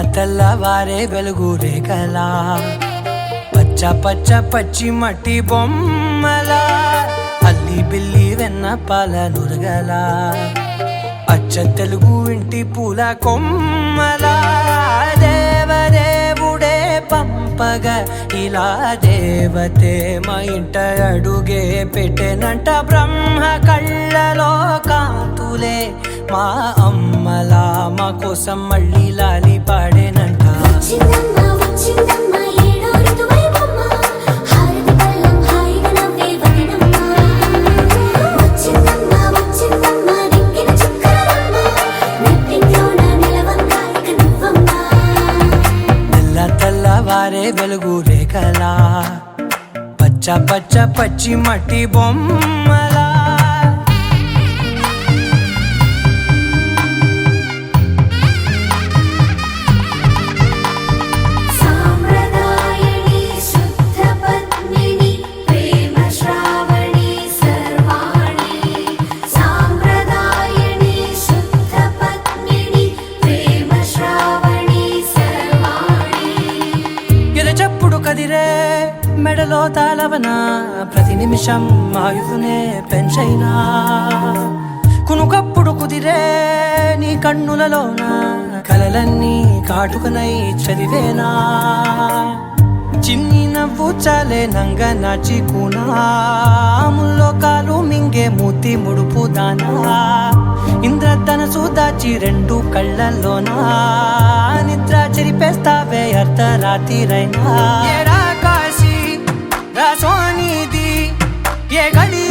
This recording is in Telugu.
తెల్లవారే వెలుగు రేఖలా పచ్చ పచ్చ పచ్చి మట్టి బొమ్మలా అల్లి బిల్లి వెన్న పాల నురగలా అచ్చ తెలుగు ఇంటి పూల కొమ్మలా దేవదేవుడే పంపగా ఇలా దేవతే మా ఇంట అడుగే పెట్టెనంట బ్రహ్మ కళ్ళలో కాంతులే మా అమ్మలా మా కోసం మళ్ళీ లాలి పాడేనంట తెల్లవారే వెలుగు రేఖలా పచ్చ పచ్చ పచ్చి మట్టి బొమ్మలా కదిరే మెడలో తాళవన ప్రతి నిమిషం ఆయుధునే పెంచైనా కునుకప్పుడు కుదిరే నీ కన్నులలోన కలలన్నీ కాటుకనై చదివేనా చిన్ని నవ్వు చాలే నంగ నాచి కూనాముల్లో కాలు మింగే మూతి ముడుపు దానా ఇంద్రధనసు దాచి రెండు కళ్ళల్లోనా నిద్ర చెరిపేస్తావే అర్ధరాత్రిరైనా కాశీ రాసోనిది ఏ గడి